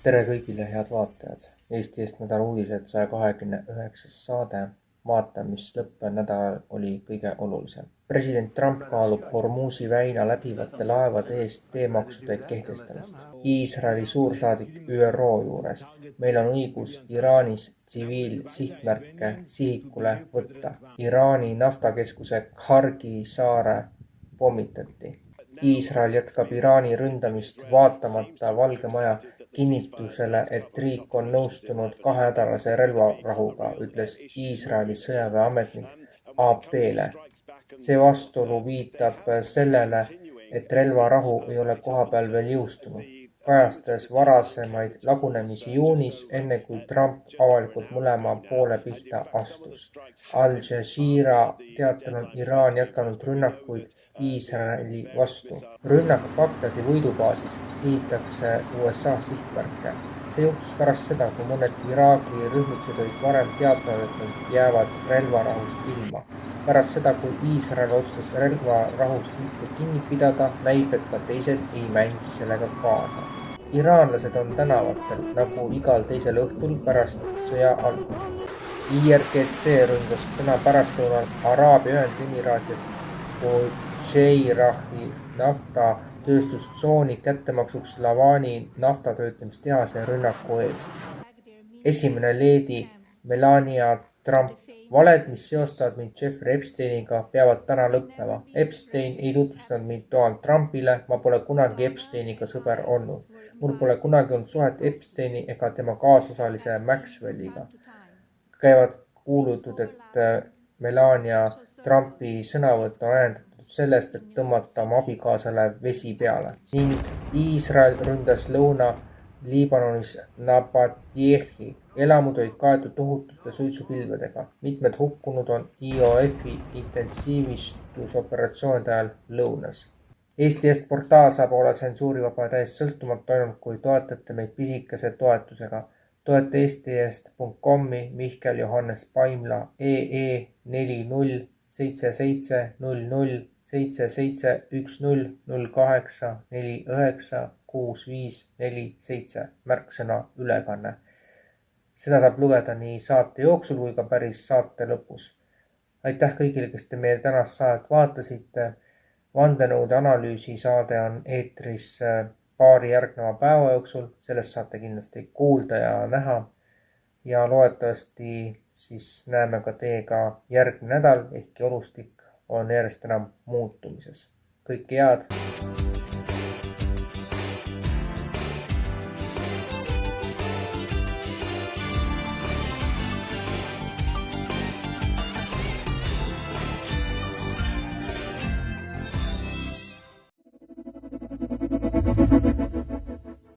Tere kõigile, head vaatajad! Eesti Eest nädala uudised 129. saade. Vaata, mis lõppenud nädalal oli kõige olulisem. President Trump kaalub Hormuzi väina läbivate laevade eest teemaksude kehtestamist. Iisraeli suursaadik ÜRO juures. Meil on õigus Iraanis tsiviilsihtmärke sihikule võtta. Iraani naftakeskuse Khargi saare pommitati. Iisrael jätkab Iraani ründamist vaatamata Valge Maja kinnitusele, et riik on nõustunud 2-nädalase relvarahuga, ütles Iisraeli sõjaväeametnik AP-le. See vastuolu viitab sellele, et relvarahu ei ole kohapeal veel jõustunud. Kajastas varasemaid lagunemisi juunis, enne kui Trump avalikult mõlema poole pihta astus. Al Jazeera teatel on Iraan jätkanud rünnakuid Iisraeli vastu. Rünnak Bagdadi võidubaasis sihitakse USA sihtmärke. See juhtus pärast seda, kui mõned Iraagi rühmitused olid varem teatanud, et nad jäävad relvarahust ilma. Pärast seda, kui Iisrael otsustas relvarahust mitte kinni pidada, näib, et ka teised ei mängi sellega kaasa. Iraanlased on tänavatel nagu igal teisel õhtul pärast sõja algust. IRGC ründas täna pärastlõunal Araabia Ühendemiraatides Fujairah naftatööstustsooni kättemaksuks Lavani naftatöötlemistehase rünnaku eest. Esimene leedi Melania Trump. Valed, mis seostavad mind Jeffrey Epsteiniga, peavad täna lõppema. Epstein ei tutvustanud mind Donald Trumpile, ma pole kunagi Epsteiniga sõber olnud. Mul pole kunagi olnud suhet Epsteini ega tema kaasosalise Maxwelliga. Käivad kuulutud, et Melania Trumpi sõnavõtt on ajendatud sellest, et tõmmata oma abikaasale vesi peale. Ning Iisrael ründas Lõuna-Liibanonis Nabatiehi. Elamud olid kaetud tohutute suitsupilvedega. Mitmed hukkunud on IOF-i intensiivistusoperatsioonide ajal lõunas. Eesti Eest portaal saab olla tsensuurivaba täiesti sõltumata ainult, kui toetate meid pisikese toetusega. Toeta eestieest.com-i Mihkel Johannes Paimla EE 40 77 00 77 10 08 49 65 47 märksõna ülekanne. Seda saab lugeda nii saate jooksul kui ka päris saate lõpus. Aitäh kõigile, kes te meie tänast saadet vaatasite. Vandenõude analüüsi saade on eetris paari järgneva päeva jooksul. Sellest saate kindlasti kuulda ja näha. Ja loodetavasti siis näeme ka teiega järgmine nädal, ehkki olustik on järjest enam muutumises. Kõike head!